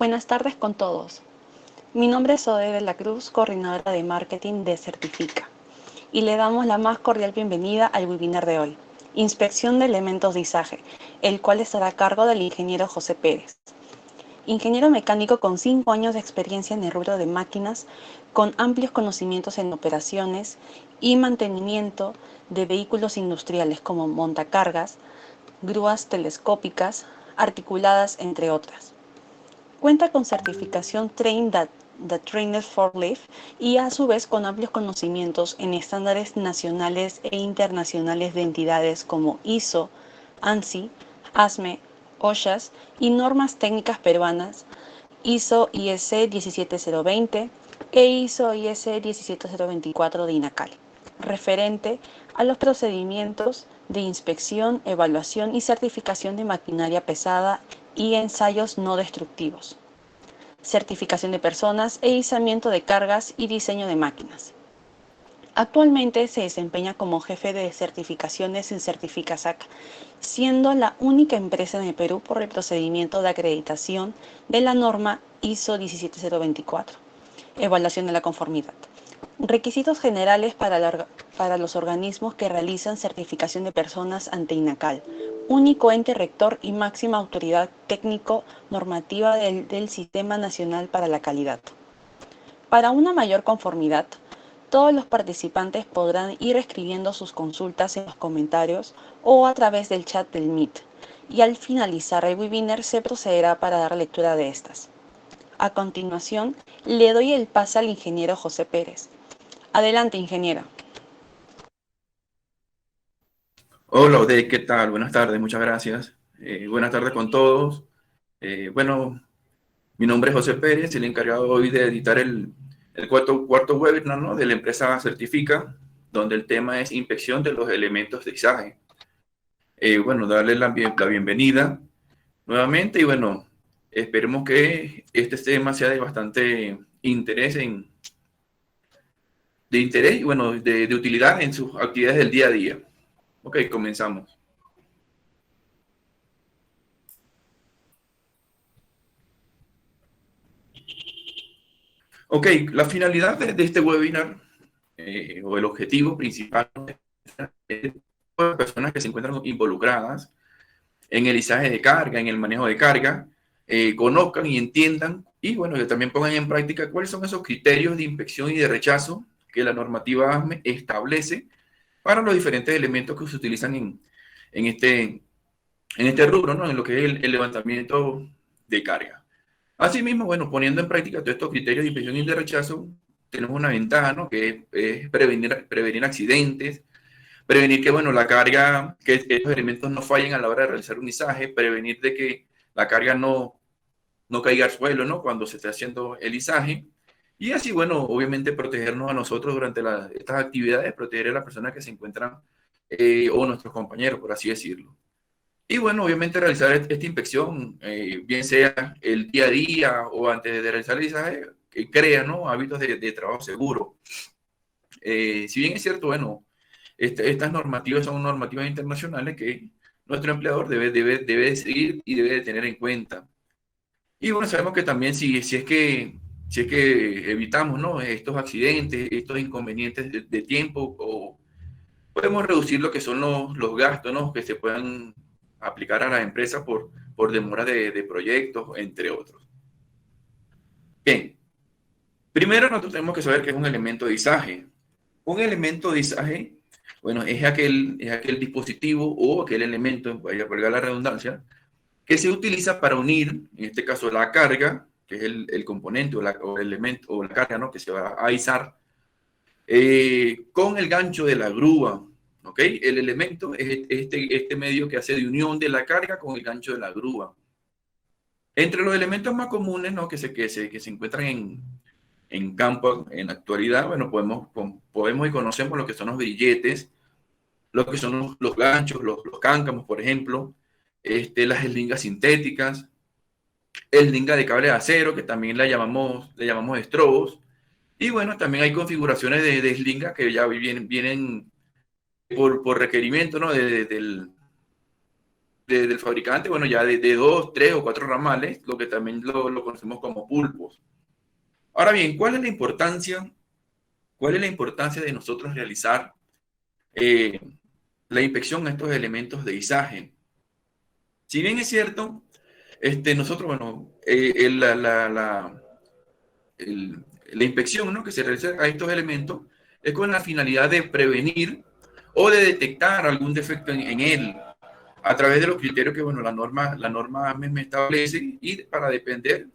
Buenas tardes con todos. Mi nombre es Ode de la Cruz, coordinadora de marketing de Certifica, y le damos la más cordial bienvenida al webinar de hoy, Inspección de elementos de izaje, el cual estará a cargo del ingeniero José Pérez. Ingeniero mecánico con 5 años de experiencia en el rubro de máquinas, con amplios conocimientos en operaciones y mantenimiento de vehículos industriales como montacargas, grúas telescópicas, articuladas, entre otras. Cuenta con certificación the Trainer Forklift y a su vez con amplios conocimientos en estándares nacionales e internacionales de entidades como ISO, ANSI, ASME, OSHAS y normas técnicas peruanas ISO IEC 17020 e ISO IEC 17024 de INACAL, referente a los procedimientos de inspección, evaluación y certificación de maquinaria pesada y ensayos no destructivos, certificación de personas e izamiento de cargas y diseño de máquinas. Actualmente se desempeña como jefe de certificaciones en Certificasac, siendo la única empresa en el Perú por el procedimiento de acreditación de la norma ISO 17024, evaluación de la conformidad. Requisitos generales para los organismos que realizan certificación de personas ante INACAL, único ente rector y máxima autoridad técnico-normativa del Sistema Nacional para la Calidad. Para una mayor conformidad, todos los participantes podrán ir escribiendo sus consultas en los comentarios o a través del chat del Meet, y al finalizar el webinar se procederá para dar lectura de estas. A continuación, le doy el pase al ingeniero José Pérez. Adelante, ingeniero. Hola, Ode, ¿qué tal? Buenas tardes, muchas gracias. Buenas tardes con todos. Bueno, mi nombre es José Pérez, el encargado hoy de editar el cuarto webinar, ¿no?, de la empresa Certifica, donde el tema es inspección de los elementos de izaje. Bueno, darle la bienvenida nuevamente y bueno, esperemos que este tema sea de bastante interés y bueno, de utilidad en sus actividades del día a día. Ok, comenzamos. Ok, la finalidad de este webinar o el objetivo principal es las personas que se encuentran involucradas en el izaje de carga, en el manejo de carga, conozcan y entiendan y bueno, que también pongan en práctica cuáles son esos criterios de inspección y de rechazo que la normativa ASME establece para los diferentes elementos que se utilizan en este rubro, ¿no?, en lo que es el levantamiento de carga. Asimismo, bueno, poniendo en práctica todos estos criterios de inspección y de rechazo, tenemos una ventaja, ¿no?, que es prevenir accidentes, prevenir que, bueno, la carga, que estos elementos no fallen a la hora de realizar un izaje, prevenir de que la carga no caiga al suelo, ¿no?, cuando se esté haciendo el izaje. Y así, bueno, obviamente protegernos a nosotros durante estas actividades, proteger a las personas que se encuentran o nuestros compañeros, por así decirlo. Y bueno, obviamente realizar esta inspección, bien sea el día a día o antes de realizar el izaje, que crea, ¿no?, hábitos de trabajo seguro. Si bien es cierto, bueno, estas normativas son normativas internacionales que nuestro empleador debe seguir y debe de tener en cuenta. Y bueno, sabemos que también si es que evitamos, ¿no?, estos accidentes, estos inconvenientes de tiempo, o podemos reducir lo que son los gastos, ¿no?, que se puedan aplicar a las empresas por demora de proyectos, entre otros. Bien, primero nosotros tenemos que saber qué es un elemento de izaje. Un elemento de izaje, bueno, es aquel dispositivo o aquel elemento, vaya a valga la redundancia, que se utiliza para unir, en este caso, la carga, que es el componente o el elemento o la carga, ¿no?, que se va a izar, con el gancho de la grúa. ¿Ok? El elemento es este medio que hace de unión de la carga con el gancho de la grúa. Entre los elementos más comunes, ¿no?, que se encuentran en campo en la actualidad, bueno, podemos y conocemos lo que son los grilletes, lo que son los ganchos, los cáncamos, por ejemplo, las eslingas sintéticas, eslinga de cable de acero, que también le llamamos estrobos, y bueno, también hay configuraciones de eslinga que ya vienen por requerimiento, ¿no?, del del fabricante, bueno, ya de 2, 3 o 4 ramales, lo que también lo conocemos como pulpos. Ahora bien, ¿cuál es la importancia? ¿Cuál es la importancia de nosotros realizar eh, la inspección a estos elementos de izaje? Si bien es cierto, nosotros, bueno, la inspección, ¿no?, que se realiza a estos elementos es con la finalidad de prevenir o de detectar algún defecto en él a través de los criterios que, bueno, la norma me establece y para depender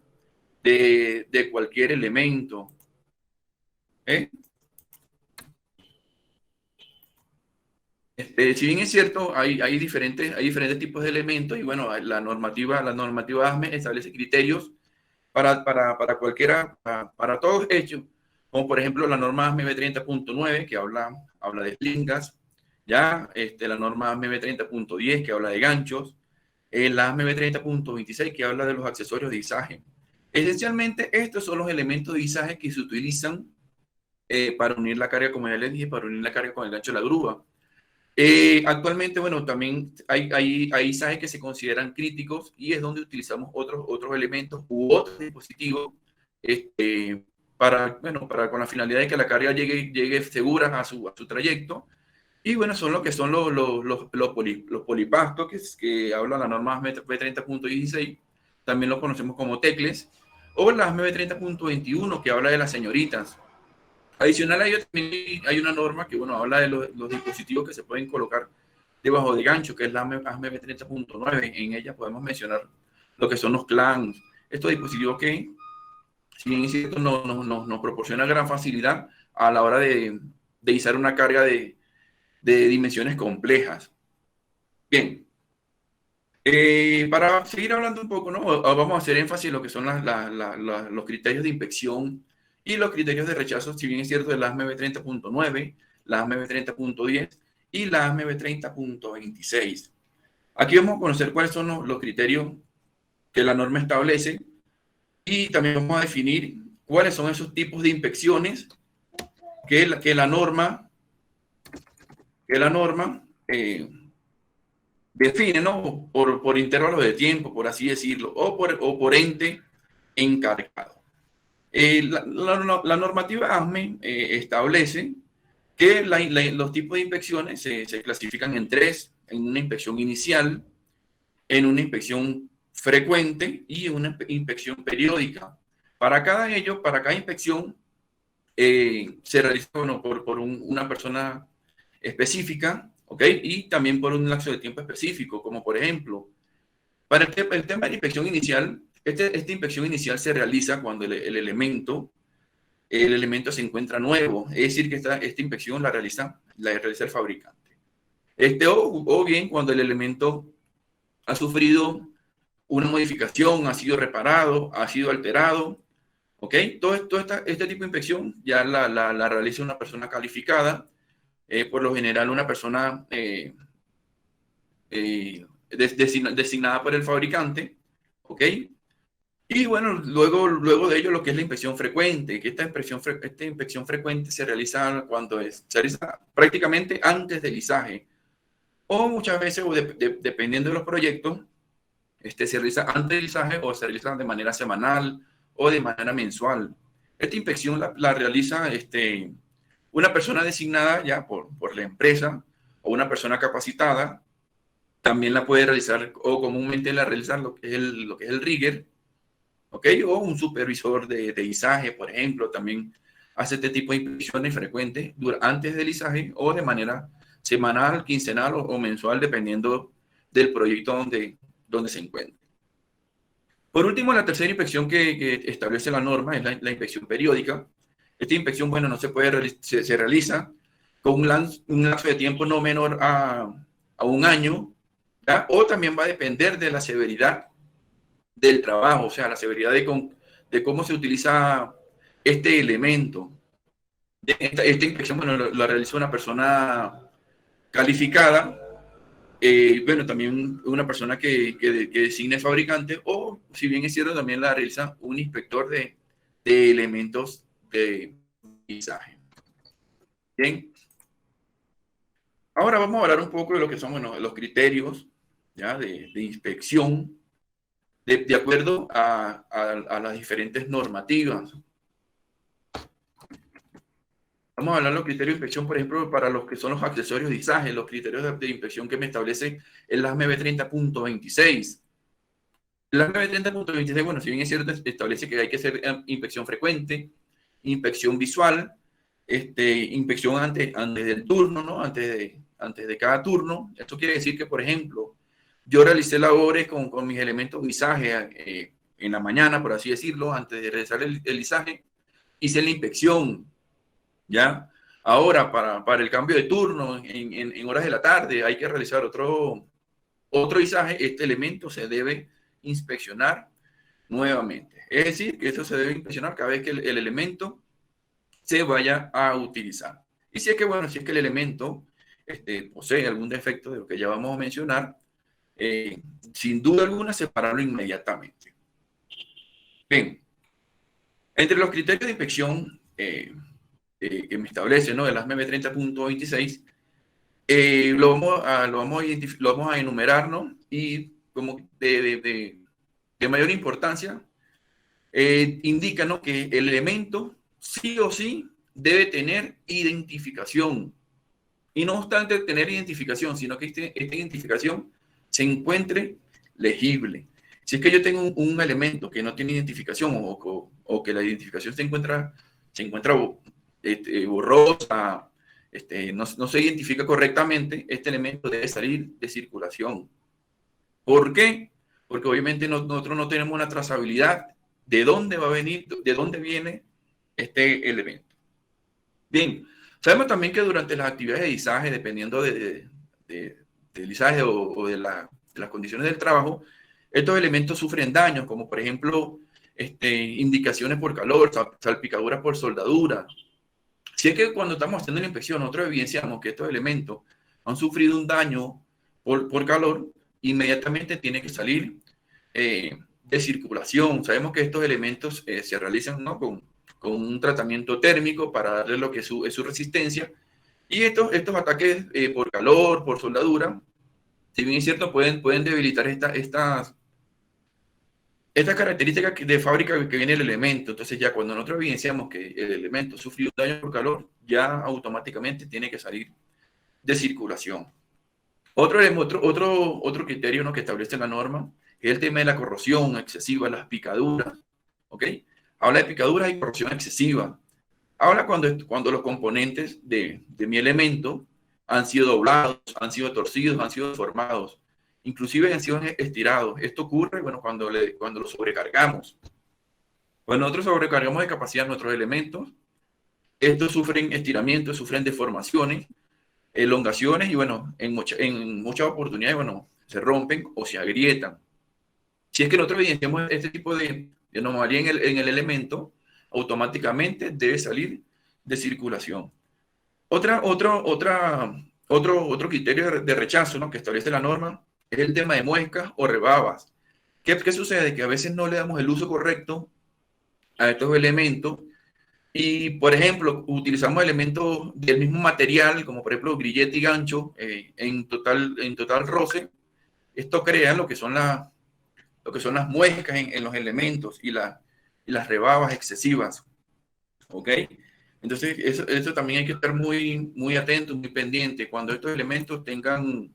de cualquier elemento. ¿Eh? Si bien es cierto, hay diferentes tipos de elementos y bueno, la normativa ASME establece criterios para cualquiera, para todos hechos, como por ejemplo la norma ASME B30.9 que habla de slingas, ya, la norma ASME B30.10 que habla de ganchos, la ASME B30.26 que habla de los accesorios de izaje. Esencialmente, estos son los elementos de izaje que se utilizan para unir la carga, como ya les dije, para unir la carga con el gancho de la grúa. Actualmente, bueno, también hay izajes que se consideran críticos y es donde utilizamos otros elementos u otros dispositivos para con la finalidad de que la carga llegue segura a su trayecto. Y bueno, son lo que son los polipastos que habla la norma B30.16, también lo conocemos como tecles, o la B30.21 que habla de las señoritas. Adicional a ello, también hay una norma que, bueno, habla de los dispositivos que se pueden colocar debajo de gancho, que es la ASME 30.9. En ella podemos mencionar lo que son los clans, estos dispositivos que, si bien es cierto, nos proporciona gran facilidad a la hora de izar una carga de dimensiones complejas. Bien, para seguir hablando un poco, ¿no? Vamos a hacer énfasis en lo que son los criterios de inspección y los criterios de rechazo, si bien es cierto, de la ASME B30.9, la ASME B30.10 y la ASME B30.26. Aquí vamos a conocer cuáles son los criterios que la norma establece y también vamos a definir cuáles son esos tipos de inspecciones que la norma define, ¿no? Por intervalos de tiempo, por así decirlo, o por ente encargado. La normativa ASME establece que los tipos de inspecciones se clasifican en tres: en una inspección inicial, en una inspección frecuente y en una inspección periódica. Para cada inspección, se realiza, bueno, por una persona específica, ¿ok? Y también por un lapso de tiempo específico, como por ejemplo, para el tema de la inspección inicial, esta inspección inicial se realiza cuando el elemento se encuentra nuevo, es decir, que esta inspección la realiza el fabricante. O bien cuando el elemento ha sufrido una modificación, ha sido reparado, ha sido alterado, ¿ok? Este tipo de inspección ya la realiza una persona calificada, por lo general una persona designada por el fabricante, ¿ok? Y bueno, luego de ello lo que es la inspección frecuente, que esta inspección frecuente se realiza se realiza prácticamente antes del izaje, o muchas veces, dependiendo de los proyectos, se realiza antes del izaje o se realiza de manera semanal o de manera mensual. Esta inspección la realiza una persona designada ya por la empresa o una persona capacitada. También la puede realizar, o comúnmente la realiza lo que es el rigger, ¿ok? O un supervisor de izaje, por ejemplo, también hace este tipo de inspecciones frecuentes antes del izaje o de manera semanal, quincenal o mensual, dependiendo del proyecto donde se encuentre. Por último, la tercera inspección que establece la norma es la inspección periódica. Esta inspección, bueno, no se realiza con un lapso de tiempo no menor a un año, ¿ya? O también va a depender de la severidad del trabajo, o sea, la severidad de cómo se utiliza este elemento. Esta inspección, bueno, la realiza una persona calificada, bueno, también una persona que designe fabricante, o si bien es cierto, también la realiza un inspector de elementos de izaje. Bien, ahora vamos a hablar un poco de lo que son, bueno, los criterios ¿ya? De inspección de acuerdo a las diferentes normativas. Vamos a hablar de los criterios de inspección, por ejemplo, para los que son los accesorios de izaje, los criterios de inspección que me establece el ASME 30.26. El ASME 30.26, bueno, si bien es cierto, establece que hay que hacer inspección frecuente, inspección visual, inspección antes del turno, ¿no? Antes de cada turno. Esto quiere decir que, por ejemplo, yo realicé labores con mis elementos de izaje en la mañana, por así decirlo, antes de realizar el izaje, hice la inspección, ¿ya? Ahora, para el cambio de turno, en horas de la tarde, hay que realizar otro izaje. Este elemento se debe inspeccionar nuevamente. Es decir, que esto se debe inspeccionar cada vez que el elemento se vaya a utilizar. Y si es que, bueno, si es que el elemento posee algún defecto de lo que ya vamos a mencionar, sin duda alguna, separarlo inmediatamente. Bien, entre los criterios de inspección que me establece, ¿no? El ASME 30.26, lo vamos a enumerar, ¿no? Y como de mayor importancia, indica, ¿no? Que el elemento sí o sí debe tener identificación. Y no obstante tener identificación, sino que esta identificación se encuentre legible. Si es que yo tengo un elemento que no tiene identificación o que la identificación se encuentra borrosa, no se identifica correctamente, este elemento debe salir de circulación. ¿Por qué? Porque obviamente nosotros no tenemos una trazabilidad de dónde va a venir, de dónde viene este elemento. Bien, sabemos también que durante las actividades de izaje, dependiendo del izaje o de las condiciones del trabajo, estos elementos sufren daños, como por ejemplo indicaciones por calor, salpicaduras por soldadura. Si es que cuando estamos haciendo la inspección nosotros evidenciamos que estos elementos han sufrido un daño por calor, inmediatamente tiene que salir de circulación. Sabemos que estos elementos se realizan, ¿no? con un tratamiento térmico para darle lo que es su resistencia. Y estos ataques por calor, por soldadura, si bien es cierto, pueden debilitar estas características de fábrica que viene el elemento. Entonces ya cuando nosotros evidenciamos que el elemento sufrió daño por calor, ya automáticamente tiene que salir de circulación. Otro criterio, ¿no? que establece la norma es el tema de la corrosión excesiva, las picaduras. ¿Ok? Habla de picaduras y corrosión excesiva. Habla cuando los componentes de mi elemento han sido doblados, han sido torcidos, han sido deformados, inclusive han sido estirados. Esto ocurre, bueno, cuando lo sobrecargamos. Cuando nosotros sobrecargamos de capacidad nuestros elementos, estos sufren estiramientos, sufren deformaciones, elongaciones y, bueno, en muchas oportunidades, bueno, se rompen o se agrietan. Si es que nosotros evidenciamos este tipo de anomalía en el elemento, automáticamente debe salir de circulación. Otro criterio de rechazo, ¿no? que establece la norma es el tema de muescas o rebabas. ¿Qué sucede? Que a veces no le damos el uso correcto a estos elementos y, por ejemplo, utilizamos elementos del mismo material, como por ejemplo grillete y gancho, en total roce. Esto crea lo que son las muescas en los elementos y las rebabas excesivas. ¿Ok? Entonces, eso también hay que estar muy, muy atento, muy pendiente cuando estos elementos tengan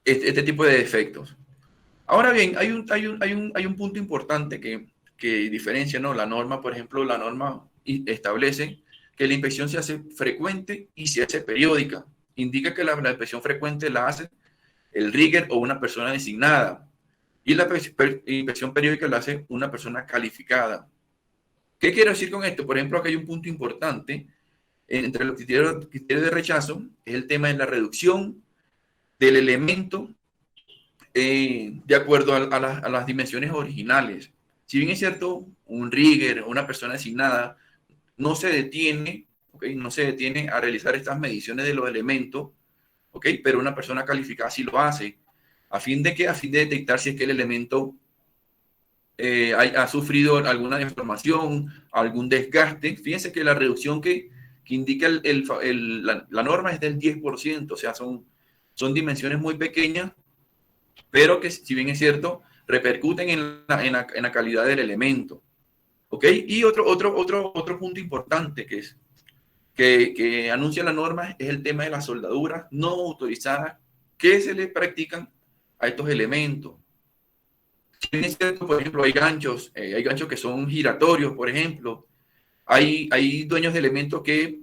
este tipo de defectos. Ahora bien, hay un punto importante que diferencia, ¿no? La norma, por ejemplo, la norma establece que la inspección se hace frecuente y se hace periódica. Indica que la inspección frecuente la hace el rigger o una persona designada. Y la inspección periódica la hace una persona calificada. ¿Qué quiero decir con esto? Por ejemplo, aquí hay un punto importante entre los criterios de rechazo, es el tema de la reducción del elemento de acuerdo a las dimensiones originales. Si bien es cierto, un rigger o una persona designada no se detiene, ¿okay? No se detiene a realizar estas mediciones de los elementos, ¿okay? Pero una persona calificada sí lo hace. ¿A fin de qué? A fin de detectar si es que el elemento ha sufrido alguna deformación, algún desgaste. Fíjense que la reducción que indica la norma es del 10%, o sea, son Son dimensiones muy pequeñas, pero que, si bien es cierto, repercuten en la calidad del elemento. ¿Ok? Y otro punto importante que anuncia la norma es el tema de las soldaduras no autorizadas que se le practican a estos elementos. Si bien es cierto, por ejemplo, hay ganchos que son giratorios, por ejemplo. Hay dueños de elementos que,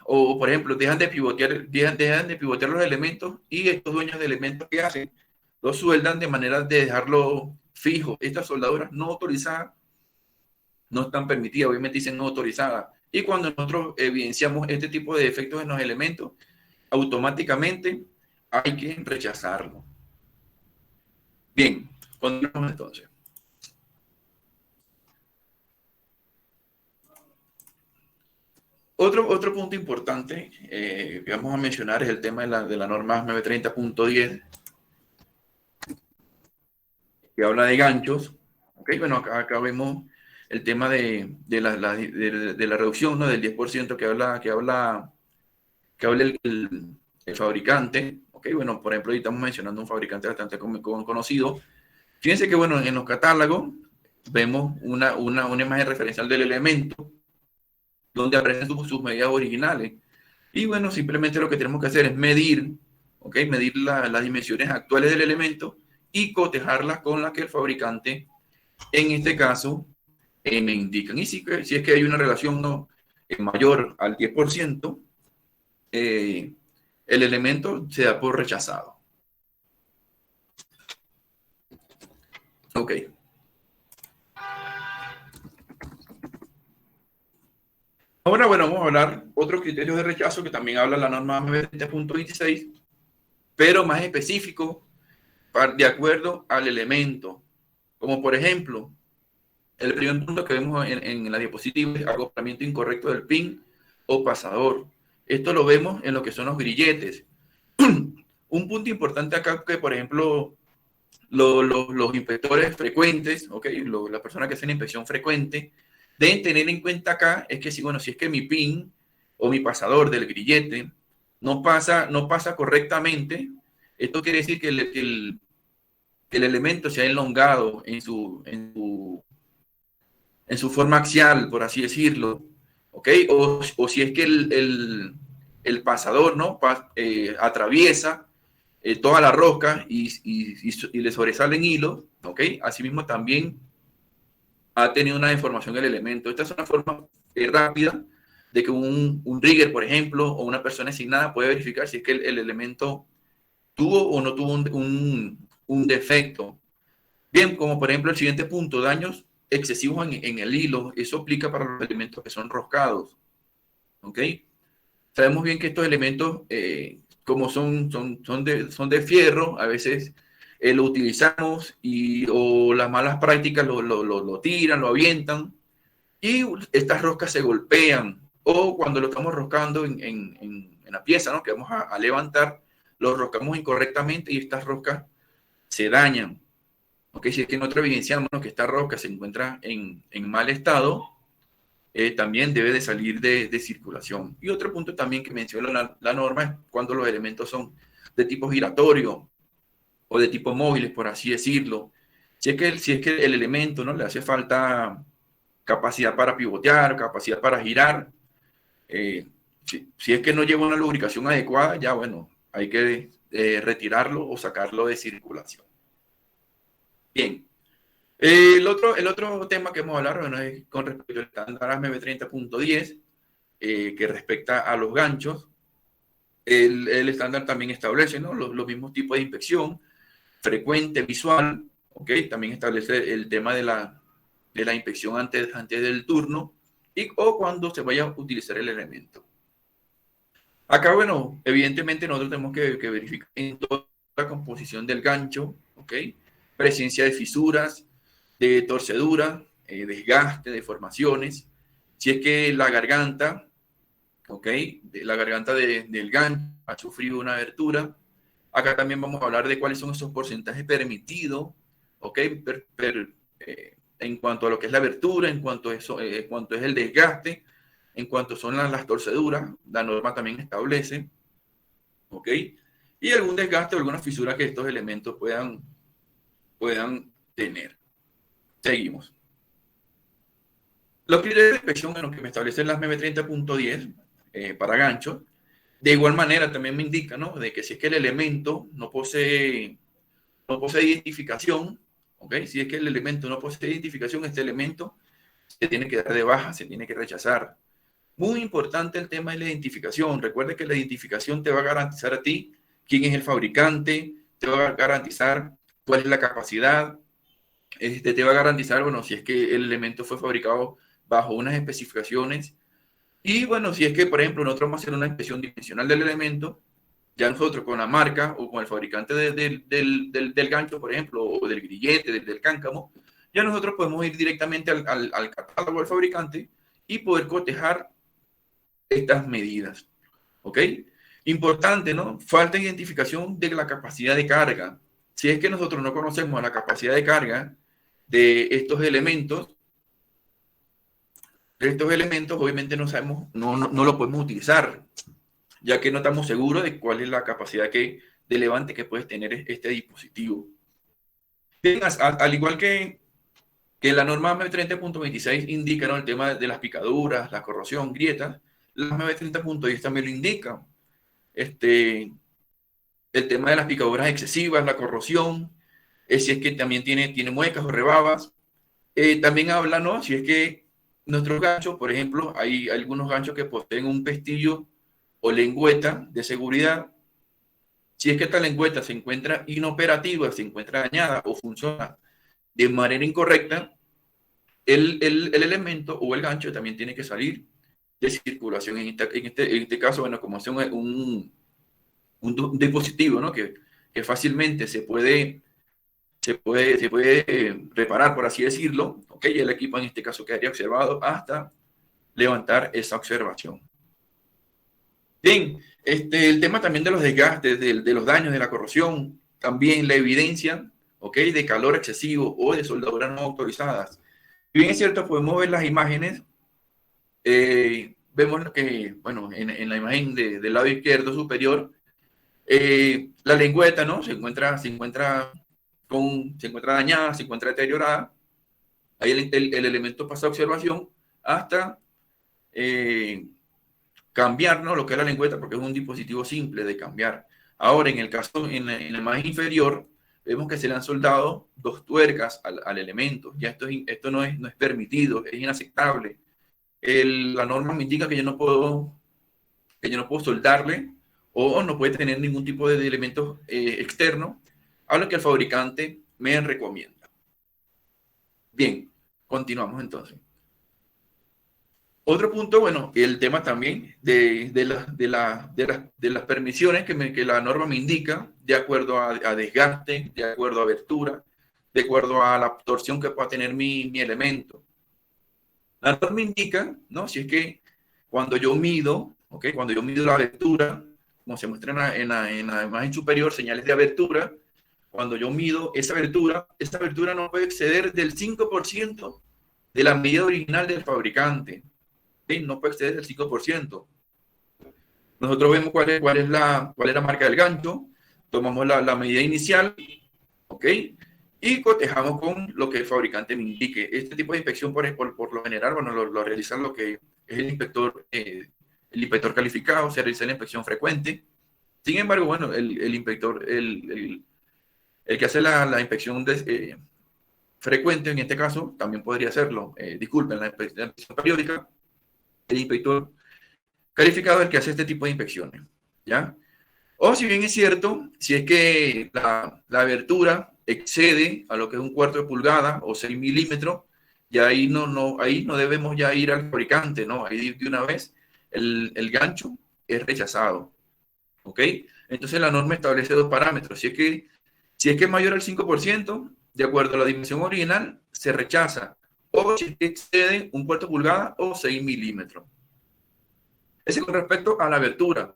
o por ejemplo, dejan de pivotear los elementos, y estos dueños de elementos, ¿qué hacen? Los sueldan de manera de dejarlo fijo. Estas soldaduras no autorizadas no están permitidas, obviamente dicen no autorizadas. Y cuando nosotros evidenciamos este tipo de defectos en los elementos, automáticamente hay que rechazarlo. Bien, continuamos entonces. Otro punto importante que vamos a mencionar es el tema de la norma 930.10, que habla de ganchos. Okay, bueno, acá vemos el tema de la reducción, ¿no? Del 10% que habla el fabricante. Okay, bueno, por ejemplo, ahí estamos mencionando un fabricante bastante conocido. Fíjense que, bueno, en los catálogos vemos una imagen referencial del elemento donde aparecen sus medidas originales. Y bueno, simplemente lo que tenemos que hacer es medir, ¿ok? Medir las dimensiones actuales del elemento y cotejarlas con las que el fabricante, en este caso, me indican. Y si es que hay una relación, ¿no?, mayor al 10%, el elemento se da por rechazado. Ok. Ahora, bueno, vamos a hablar otros criterios de rechazo que también habla la norma 930.26, pero más específico, de acuerdo al elemento. Como por ejemplo, el primer punto que vemos en la diapositiva es acoplamiento incorrecto del pin o pasador. Esto lo vemos en lo que son los grilletes. Un punto importante acá, que por ejemplo los inspectores frecuentes, ¿okay? Las personas que hacen inspección frecuente, deben tener en cuenta acá es que si es que mi pin o mi pasador del grillete no pasa correctamente, esto quiere decir que el elemento se ha elongado en su forma axial, por así decirlo, ¿ok? O si es que el pasador, ¿no?, atraviesa toda la rosca y le sobresalen hilos, ¿ok? Asimismo también ha tenido una deformación el elemento. Esta es una forma rápida de que un rigger, por ejemplo, o una persona asignada puede verificar si es que el elemento tuvo o no tuvo un defecto. Bien, como por ejemplo el siguiente punto, daños excesivos en el hilo. Eso aplica para los elementos que son roscados. ¿Ok? Sabemos bien que estos elementos, como son de fierro, a veces lo utilizamos o las malas prácticas lo tiran, lo avientan, y estas roscas se golpean. O cuando lo estamos roscando en la pieza, ¿no?, que vamos a levantar, lo roscamos incorrectamente y estas roscas se dañan. Okay, si es que nosotros evidenciamos que esta rosca se encuentra en mal estado, también debe de salir de circulación. Y otro punto también que menciona la norma es cuando los elementos son de tipo giratorio o de tipo móviles, por así decirlo. Si es que el elemento, ¿no?, le hace falta capacidad para pivotear, capacidad para girar, si es que no lleva una lubricación adecuada, ya bueno, hay que retirarlo o sacarlo de circulación. Bien. El otro tema que vamos a hablar, bueno, es con respecto al estándar ASME 30.10, que respecta a los ganchos. El estándar también establece, ¿no?, los mismos tipos de inspección, frecuente, visual, ¿ok? También establece el tema de la inspección antes del turno o cuando se vaya a utilizar el elemento. Acá, bueno, evidentemente nosotros tenemos que verificar en toda la composición del gancho, ¿ok? Presencia de fisuras, de torcedura, desgaste, deformaciones. Si es que la garganta, ¿ok?, la garganta del gancho ha sufrido una abertura. Acá también vamos a hablar de cuáles son esos porcentajes permitidos, ¿ok?, en cuanto a lo que es la abertura, en cuanto es el desgaste, en cuanto son las torceduras, la norma también establece, ¿ok? y algún desgaste o alguna fisura que estos elementos puedan tener. Seguimos. Los criterios de inspección en los que me establecen las MB 30.10 para ganchos, de igual manera también me indica, ¿no?, de que si es que el elemento no posee identificación, ¿ok? Si es que el elemento no posee identificación, este elemento se tiene que dar de baja, se tiene que rechazar. Muy importante el tema de la identificación. Recuerde que la identificación te va a garantizar a ti quién es el fabricante, te va a garantizar cuál es la capacidad, te va a garantizar, bueno, si es que el elemento fue fabricado bajo unas especificaciones. Y bueno, si es que, por ejemplo, nosotros vamos a hacer una inspección dimensional del elemento, ya nosotros con la marca o con el fabricante del gancho, por ejemplo, o del grillete, del cáncamo, ya nosotros podemos ir directamente al catálogo del fabricante y poder cotejar estas medidas. ¿Ok? Importante, ¿no? Falta de identificación de la capacidad de carga. Si es que nosotros no conocemos la capacidad de carga de estos elementos, obviamente no sabemos, no lo podemos utilizar, ya que no estamos seguros de cuál es la capacidad de levante que puede tener este dispositivo. Bien, al igual que la norma M30.26 indica, ¿no?, el tema de las picaduras, la corrosión, grietas, la M30.10 también lo indica. El tema de las picaduras excesivas, la corrosión, si es que también tiene muecas o rebabas. También habla, ¿no?, si es que nuestros ganchos, por ejemplo, hay algunos ganchos que poseen un pestillo o lengüeta de seguridad. Si es que esta lengüeta se encuentra inoperativa, se encuentra dañada o funciona de manera incorrecta, el elemento o el gancho también tiene que salir de circulación. En este caso, bueno, como es un dispositivo, ¿no?, que fácilmente se puede reparar, por así decirlo, ¿ok? Y el equipo en este caso quedaría observado hasta levantar esa observación. Bien, el tema también de los desgastes, de los daños, de la corrosión, también la evidencia, ¿ok?, de calor excesivo o de soldaduras no autorizadas. Si bien es cierto, podemos ver las imágenes, vemos que, bueno, en la imagen del lado izquierdo superior, la lengüeta, ¿no?, se encuentra dañada, se encuentra deteriorada. Ahí el elemento pasa a observación hasta cambiar, ¿no?, lo que es la lengüeta, porque es un dispositivo simple de cambiar. Ahora, en el caso, en la imagen inferior, vemos que se le han soldado 2 tuercas al elemento. Ya esto no es permitido, es inaceptable. La norma me indica que yo no puedo soldarle o no puede tener ningún tipo de elementos externo a lo que el fabricante me recomienda. Bien, continuamos entonces. Otro punto, bueno, el tema también de las permisiones que la norma me indica, de acuerdo a desgaste, de acuerdo a abertura, de acuerdo a la torsión que pueda tener mi elemento. La norma indica, ¿no?, si es que cuando yo mido, ¿ok?, cuando yo mido la abertura, como se muestra en la imagen superior, señales de abertura, cuando yo mido esa abertura no puede exceder del 5% de la medida original del fabricante. ¿Sí? No puede exceder del 5%. Nosotros vemos cuál es la marca del gancho, tomamos la medida inicial, ¿ok?, y cotejamos con lo que el fabricante me indique. Este tipo de inspección, por lo general, bueno, lo realiza lo que es el inspector calificado, se realiza la inspección frecuente. Sin embargo, bueno, el inspector, el que hace la inspección frecuente, en este caso, también podría hacerlo. Disculpen, la inspección periódica, el inspector calificado es el que hace este tipo de inspecciones, ¿ya? O si bien es cierto, si es que la abertura excede a lo que es 1/4 de pulgada o 6 milímetros, ya ahí no debemos ya ir al fabricante, ¿no? Ahí de una vez el gancho es rechazado, ¿ok? Entonces la norma establece 2 parámetros. Si es que es mayor al 5%, de acuerdo a la dimensión original, se rechaza. O si es que excede 1/4 pulgada o 6 milímetros. Ese con respecto a la abertura.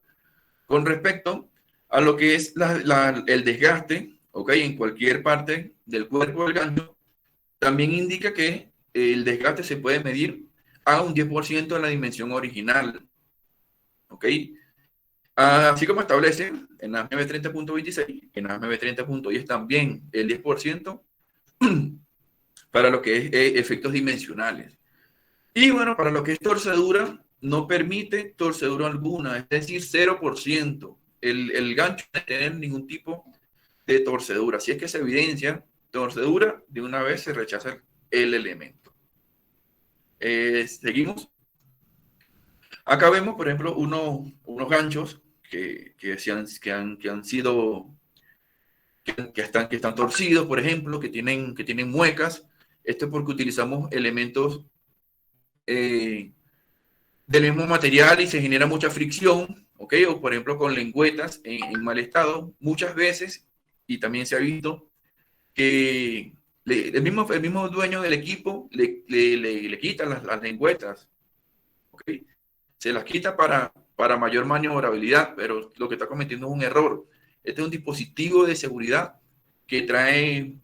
Con respecto a lo que es el desgaste, ¿ok?, en cualquier parte del cuerpo del gancho, también indica que el desgaste se puede medir a un 10% de la dimensión original, ¿ok? Así como establece en AS 930.26, en AS 930.10 también el 10% para lo que es efectos dimensionales. Y bueno, para lo que es torcedura, no permite torcedura alguna, es decir, 0%. El gancho no tiene tener ningún tipo de torcedura. Si es que se evidencia torcedura, de una vez se rechaza el elemento. Seguimos. Acá vemos, por ejemplo, unos ganchos que han sido, que están torcidos, por ejemplo, que tienen muecas. Esto es porque utilizamos elementos del mismo material y se genera mucha fricción, ¿ok? O por ejemplo con lengüetas en mal estado, muchas veces, y también se ha visto que el mismo dueño del equipo le quita las lengüetas, ¿ok? Se las quita para mayor maniobrabilidad, pero lo que está cometiendo es un error. Este es un dispositivo de seguridad que traen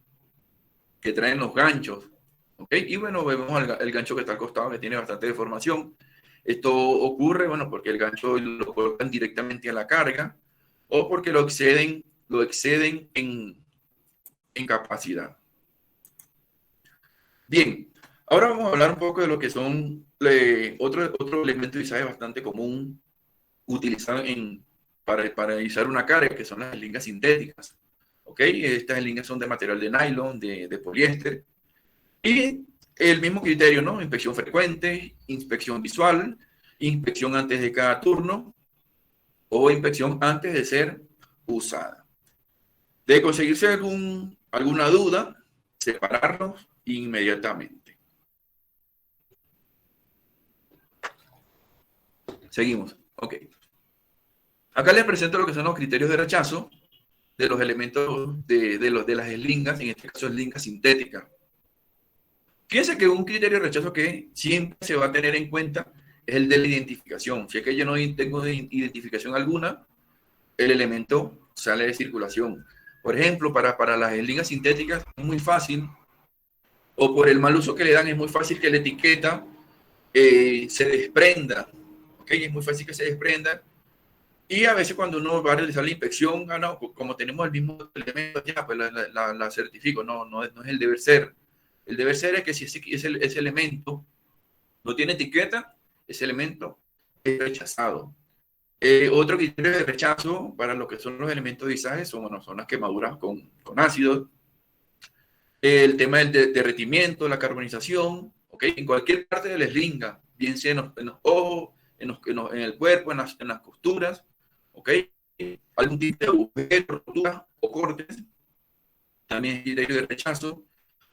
los ganchos, ¿ok? Y bueno, vemos el gancho que está al costado, que tiene bastante deformación. Esto ocurre, bueno, porque el gancho lo colocan directamente a la carga o porque lo exceden en capacidad. Bien, ahora vamos a hablar un poco de lo que son otro elemento de izaje bastante común utilizado para realizar una carga, que son las eslingas sintéticas. ¿Ok? Estas eslingas son de material de nylon, de poliéster. Y el mismo criterio, ¿no? Inspección frecuente, inspección visual, inspección antes de cada turno o inspección antes de ser usada. De conseguirse alguna duda, separarlos inmediatamente. Seguimos. Ok. Acá les presento lo que son los criterios de rechazo de los elementos de las eslingas, en este caso eslingas sintéticas. Fíjense que un criterio de rechazo que siempre se va a tener en cuenta es el de la identificación. Si es que yo no tengo identificación alguna, el elemento sale de circulación. Por ejemplo, para las eslingas sintéticas es muy fácil, o por el mal uso que le dan, es muy fácil que la etiqueta se desprenda. ¿Okay? Es muy fácil que se desprenda. Y a veces cuando uno va a realizar la inspección, no, como tenemos el mismo elemento, ya, pues la certifico. No es el deber ser. El deber ser es que si ese elemento no tiene etiqueta, ese elemento es rechazado. Otro criterio de rechazo para lo que son los elementos de izaje son las quemaduras con ácido, el tema del derretimiento, la carbonización, ¿okay? En cualquier parte de la eslinga, bien sea en los ojos, en el cuerpo, en las costuras, ¿okay? Algún tipo de agujero, rotura o cortes, también es criterio de rechazo.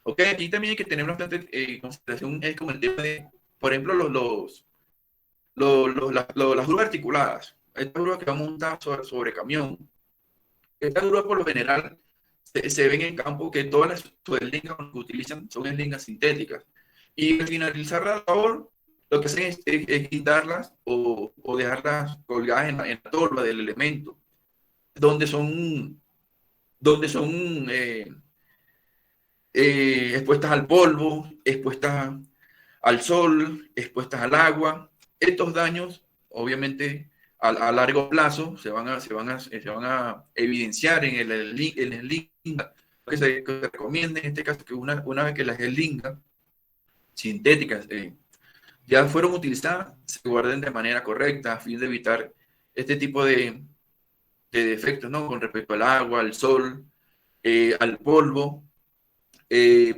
¿Okay? Aquí también hay que tener bastante consideración, es como el tema de, por ejemplo, las grúas articuladas. Esta grúa que va montada sobre camión. Esta grúa por lo general se ven en campo que todas las eslingas que utilizan son eslingas sintéticas. Y al finalizar la labor, lo que hacen es quitarlas o dejarlas colgadas en la torba del elemento, donde son expuestas al polvo, expuestas al sol, expuestas al agua. Estos daños, obviamente, a largo plazo se van a evidenciar en el eslinga. Que se recomienda en este caso que una vez que las eslingas sintéticas ya fueron utilizadas, se guarden de manera correcta a fin de evitar este tipo de defectos, ¿no? Con respecto al agua, al sol, al polvo.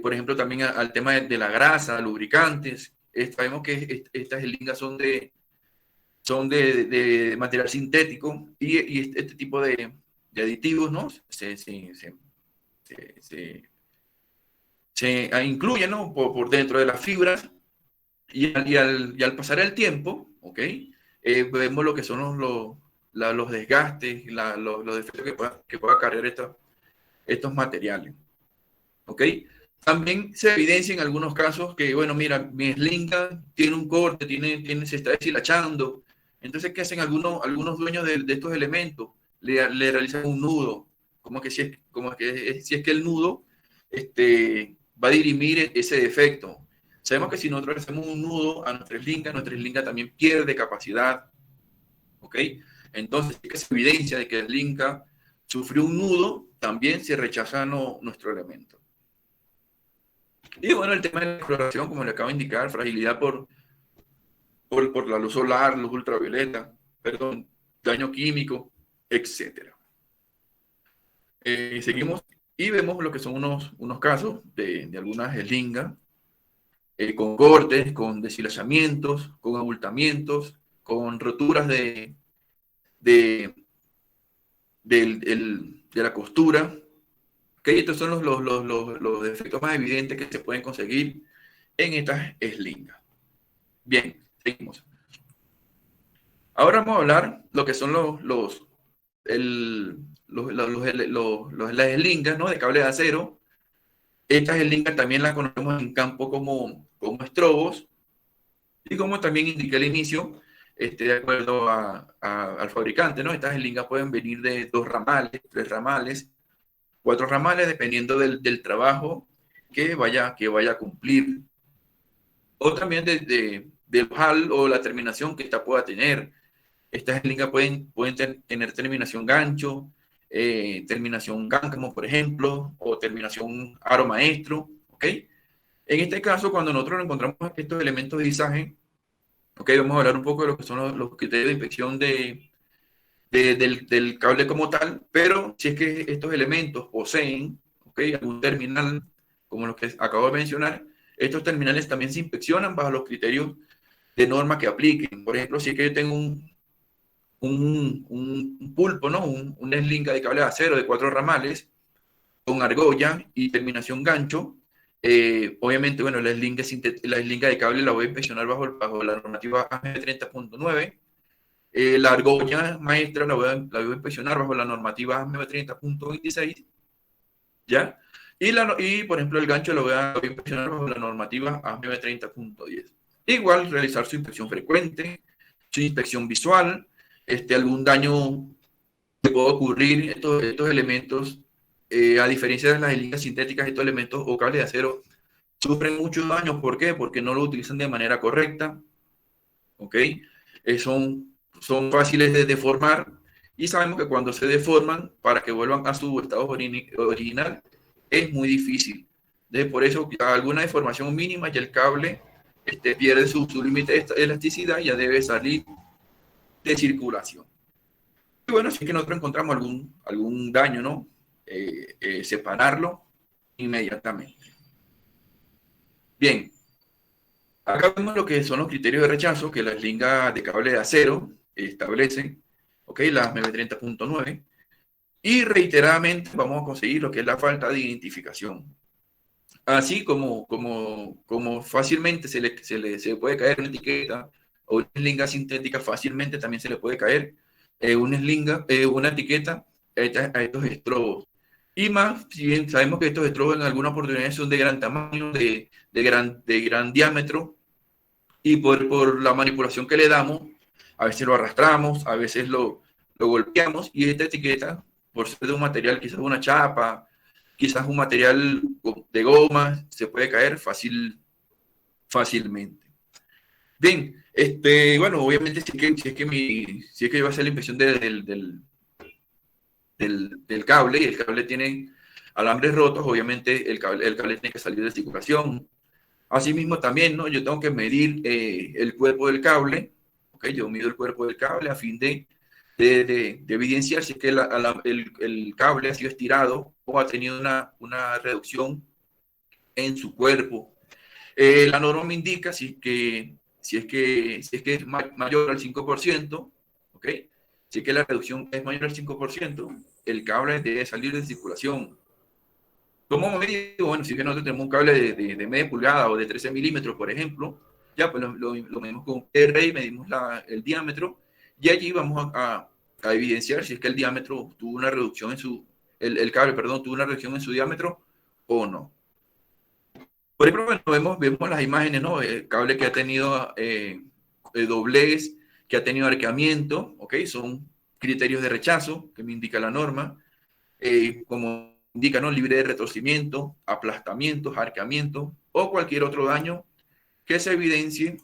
Por ejemplo, también al tema de la grasa, lubricantes. Sabemos que estas eslingas son de material sintético y este tipo de aditivos, ¿no? Se incluyen, ¿no? Por dentro de las fibras y al pasar el tiempo, ¿ok? Vemos lo que son los desgastes, los defectos que pueda cargar estos materiales. ¿Ok? También se evidencia en algunos casos que, bueno, mira, mi slinga tiene un corte, se está deshilachando. Entonces, ¿qué hacen algunos dueños de estos elementos? Le realizan un nudo, si es que el nudo va a dirimir ese defecto. Sabemos que si nosotros hacemos un nudo a nuestra slinga también pierde capacidad. ¿Ok? Entonces, si se evidencia de que el Inca sufrió un nudo, también se rechaza nuestro elemento. Y bueno, el tema de la exploración, como le acabo de indicar, fragilidad por la luz solar, luz ultravioleta, perdón, daño químico, etc. Seguimos y vemos lo que son unos casos de algunas eslingas, con cortes, con deshilachamientos, con abultamientos, con roturas de, de la costura. ¿Okay? Estos son los defectos más evidentes que se pueden conseguir en estas eslingas. Bien, seguimos. Ahora vamos a hablar lo que son las eslingas, ¿no? De cable de acero. Estas eslingas también las conocemos en campo como estrobos. Y como también indiqué al inicio, de acuerdo al fabricante, ¿no? Estas eslingas pueden venir de 2 ramales, 3 ramales, 4 ramales, dependiendo del trabajo que vaya a cumplir. O también del hal o la terminación que esta pueda tener. Estas eslingas pueden tener terminación gancho, terminación cáncamo, por ejemplo, o terminación aro maestro, ¿ok? En este caso, cuando nosotros encontramos estos elementos de izaje, ¿ok? Vamos a hablar un poco de lo que son los criterios de inspección del cable como tal, pero si es que estos elementos poseen, ¿ok? Algún terminal, como los que acabo de mencionar, estos terminales también se inspeccionan bajo los criterios de norma que apliquen. Por ejemplo, si es que yo tengo un pulpo, ¿no? Una eslinga de cable de acero de 4 ramales con argolla y terminación gancho. Obviamente, bueno, la eslinga de cable la voy a inspeccionar bajo la normativa AME 30.9. La argolla maestra la voy a inspeccionar bajo la normativa AME 30.26, ¿ya? Y, por ejemplo, el gancho lo voy a inspeccionar bajo la normativa AME 30.10. Igual, realizar su inspección frecuente, su inspección visual, algún daño que pueda ocurrir. Estos elementos, a diferencia de las eslingas sintéticas, estos elementos o cables de acero sufren muchos daños. ¿Por qué? Porque no lo utilizan de manera correcta, ¿ok? Son fáciles de deformar y sabemos que cuando se deforman, para que vuelvan a su estado original, es muy difícil. Por eso, alguna deformación mínima ya el cable pierde su límite de elasticidad y ya debe salir de circulación. Y bueno, si es que nosotros encontramos algún daño, ¿no? Separarlo inmediatamente. Bien, acá vemos lo que son los criterios de rechazo que la eslinga de cable de acero establece, ¿ok? La AME 30.9, y reiteradamente vamos a conseguir lo que es la falta de identificación. Así como fácilmente se puede caer una etiqueta o una eslinga sintética, fácilmente también se le puede caer una etiqueta a estos estrobos. Y más, si bien sabemos que estos estrobos en algunas oportunidades son de gran tamaño, de gran diámetro, y por la manipulación que le damos, a veces lo arrastramos, a veces lo golpeamos, y esta etiqueta, por ser de un material, quizás una chapa, quizás un material de goma, se puede caer fácilmente. Bien, bueno, obviamente si es que va a hacer la inspección del cable, y el cable tiene alambres rotos, obviamente el cable tiene que salir de circulación. Asimismo también, ¿no? Yo tengo que medir el cuerpo del cable, ¿ok? Yo mido el cuerpo del cable a fin de evidenciar si es que el cable ha sido estirado o ha tenido una reducción en su cuerpo. La norma me indica si es que es mayor al 5%, ¿ok? Si es que la reducción es mayor al 5%, el cable debe salir de circulación. ¿Cómo medio? Bueno, si es que nosotros tenemos un cable de media pulgada o de 13 milímetros, por ejemplo, ya pues lo medimos con R y medimos el diámetro, y allí vamos a evidenciar si es que el diámetro tuvo una reducción el cable, perdón, tuvo una reducción en su diámetro o no. Por ejemplo, bueno, vemos las imágenes, ¿no? El cable que ha tenido doblez, que ha tenido arqueamiento, ¿ok? Son criterios de rechazo que me indica la norma. Como indica, ¿no? Libre de retorcimiento, aplastamientos, arqueamiento o cualquier otro daño que se evidencie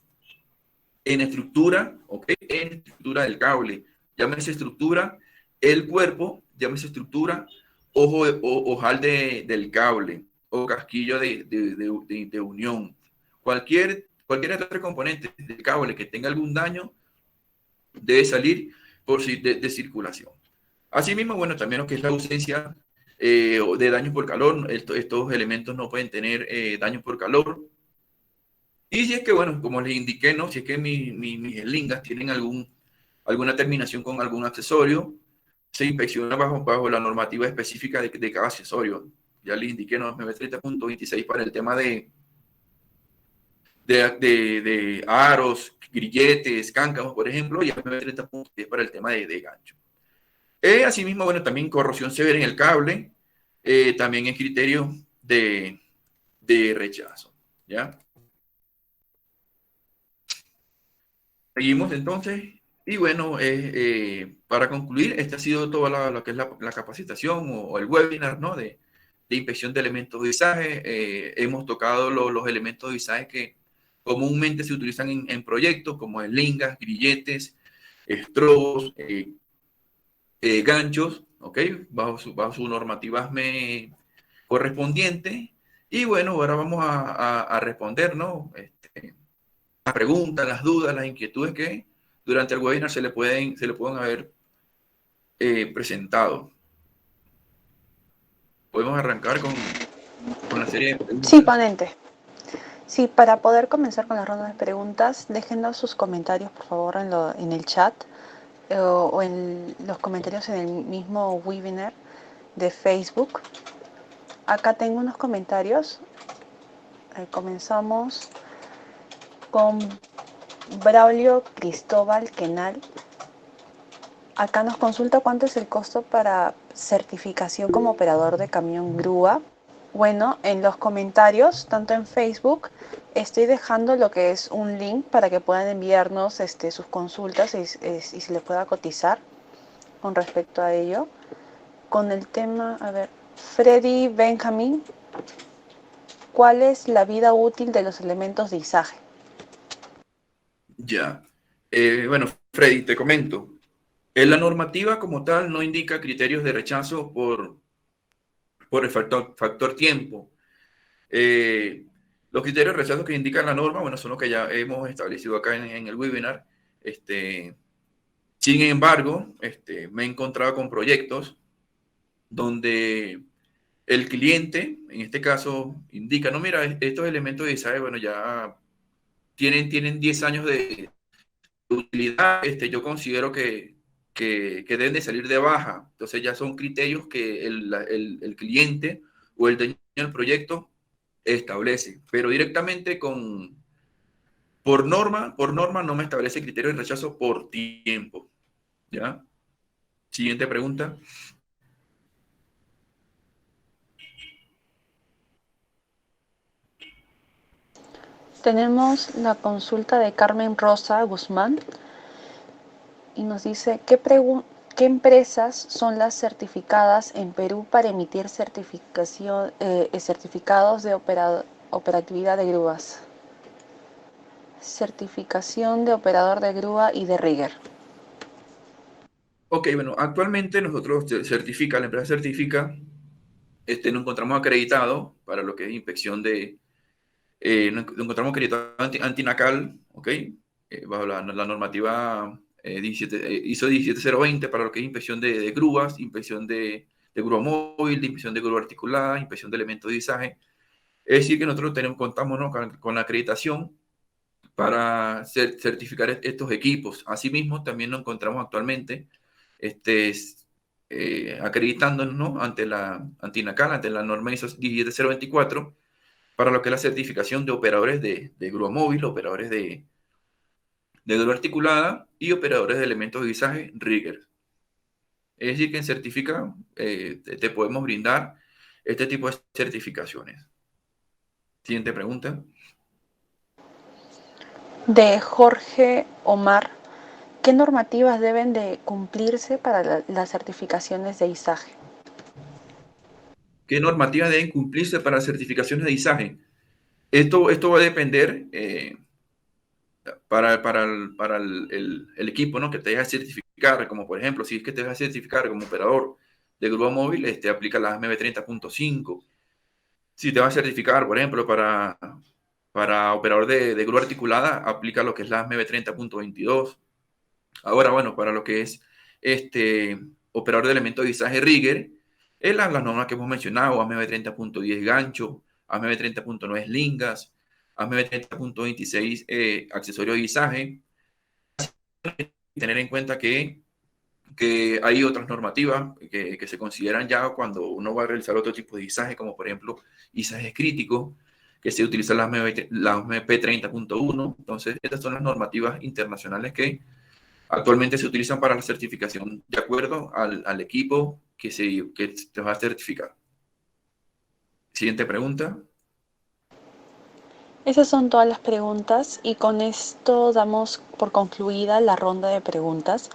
en estructura, ¿ok? En estructura del cable, llámese estructura, el cuerpo, llámese estructura, ojal del cable o casquillo de unión. Cualquier otro componente del cable que tenga algún daño debe salir de circulación. Asimismo, bueno, también lo que es la ausencia de daños por calor, estos elementos no pueden tener daños por calor. Y si es que, bueno, como les indiqué, ¿no? Si es que mis lingas tienen alguna terminación con algún accesorio, se inspecciona bajo la normativa específica de cada accesorio. Ya les indiqué, ¿no? MB30.26 para el tema de aros, grilletes, cáncamos, por ejemplo, y MB30.10 para el tema de gancho. Asimismo, bueno, también corrosión severa en el cable, también es criterio de rechazo, ¿ya? Seguimos entonces, y bueno, para concluir, esta ha sido toda lo que es la capacitación o el webinar, ¿no? De inspección de elementos de izaje. Hemos tocado los elementos de izaje que comúnmente se utilizan en proyectos, como lingas, grilletes, estrobos, ganchos, ¿ok? Bajo su normativa correspondiente. Y bueno, ahora vamos a responder, ¿no? Las preguntas, las dudas, las inquietudes que durante el webinar se le pueden haber presentado. Podemos arrancar con la serie de preguntas. Sí, ponente. Sí, para poder comenzar con la ronda de preguntas, déjenos sus comentarios, por favor, en el chat o en los comentarios en el mismo webinar de Facebook. Acá tengo unos comentarios. Comenzamos con Braulio Cristóbal Quenal. Acá nos consulta cuánto es el costo para certificación como operador de camión grúa. Bueno, en los comentarios, tanto en Facebook, estoy dejando lo que es un link para que puedan enviarnos sus consultas y se les pueda cotizar con respecto a ello. Con el tema, a ver, Freddy Benjamin, ¿cuál es la vida útil de los elementos de izaje? Ya. Bueno, Freddy, te comento. La normativa como tal no indica criterios de rechazo por el factor tiempo. Los criterios de rechazo que indica la norma, bueno, son los que ya hemos establecido acá en el webinar. Sin embargo, me he encontrado con proyectos donde el cliente, en este caso, indica, no, mira, estos elementos de design, bueno, ya tienen 10 años de utilidad, yo considero que deben de salir de baja. Entonces ya son criterios que el cliente o el dueño del proyecto establece, pero directamente por norma no me establece criterio de rechazo por tiempo. ¿Ya? Siguiente pregunta. Tenemos la consulta de Carmen Rosa Guzmán y nos dice, ¿qué empresas son las certificadas en Perú para emitir certificados de operatividad de grúas? Certificación de operador de grúa y de rigger. Ok, bueno, actualmente nosotros la empresa certifica, nos encontramos acreditado para lo que es inspección nos encontramos acreditado antinacal, ok, bajo la normativa ISO 17020 para lo que es inspección de grúas, inspección de grúa móvil, de inspección de grúa articulada, inspección de elementos de izaje. Es decir, que nosotros contamos, ¿no? con la acreditación para certificar estos equipos. Asimismo, también nos encontramos actualmente acreditándonos, ¿no? ante la antinacal, ante la norma ISO 17024, para lo que es la certificación de operadores de grúa móvil, operadores de grúa articulada y operadores de elementos de guisaje rigger. Es decir, que en Certifica te podemos brindar este tipo de certificaciones. Siguiente pregunta. De Jorge Omar, ¿qué normativas deben de cumplirse para las certificaciones de izaje? ¿Qué normativas deben cumplirse para certificaciones de izaje? Esto va a depender para el equipo, ¿no? que te haya certificado certificar, como por ejemplo, si es que te vas a certificar como operador de grúa móvil, aplica la ASME 30.5. Si te vas a certificar, por ejemplo, para operador de grúa articulada, aplica lo que es la ASME 30.22. Ahora, bueno, para lo que es operador de elemento de izaje rigger, es las normas que hemos mencionado: ASME 30.10 gancho, ASME 30.9 lingas, ASME 30.26 accesorio de izaje. Tener en cuenta que hay otras normativas que se consideran ya cuando uno va a realizar otro tipo de izaje, como por ejemplo izajes críticos, que se utiliza la ASME 30.1. Entonces, estas son las normativas internacionales que actualmente se utilizan para la certificación de acuerdo al equipo que te va a certificar. Siguiente pregunta. Esas son todas las preguntas y con esto damos por concluida la ronda de preguntas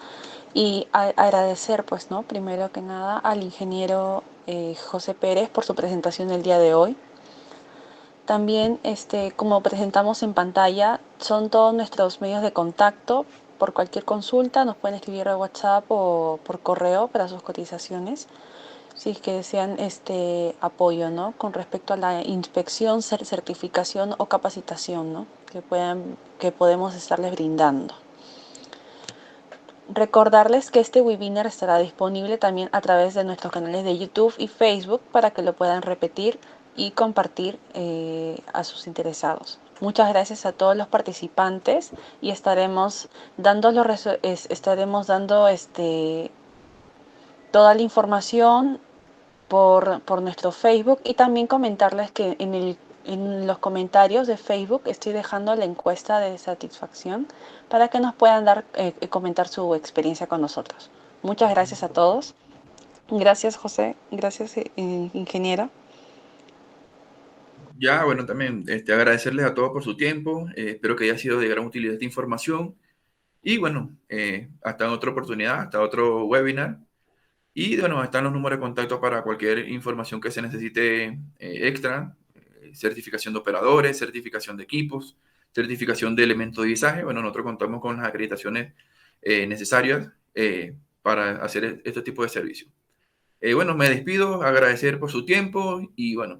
y agradecer, pues, ¿no? Primero que nada al ingeniero José Pérez por su presentación el día de hoy. También, como presentamos en pantalla, son todos nuestros medios de contacto. Por cualquier consulta nos pueden escribir a WhatsApp o por correo para sus cotizaciones, si es que desean apoyo, ¿no? Con respecto a la inspección, certificación o capacitación, ¿no? Que podemos estarles brindando. Recordarles que este webinar estará disponible también a través de nuestros canales de YouTube y Facebook para que lo puedan repetir y compartir a sus interesados. Muchas gracias a todos los participantes y estaremos dando toda la información por nuestro Facebook y también comentarles que en los comentarios de Facebook estoy dejando la encuesta de satisfacción para que nos puedan comentar su experiencia con nosotros. Muchas gracias a todos. Gracias, José. Gracias, ingeniero. Ya, bueno, también agradecerles a todos por su tiempo. Espero que haya sido de gran utilidad esta información. Y bueno, hasta en otra oportunidad, hasta otro webinar. Y bueno, están los números de contacto para cualquier información que se necesite extra: certificación de operadores, certificación de equipos, certificación de elementos de izaje. Bueno, nosotros contamos con las acreditaciones necesarias para hacer este tipo de servicio. Bueno, me despido, agradecer por su tiempo y bueno.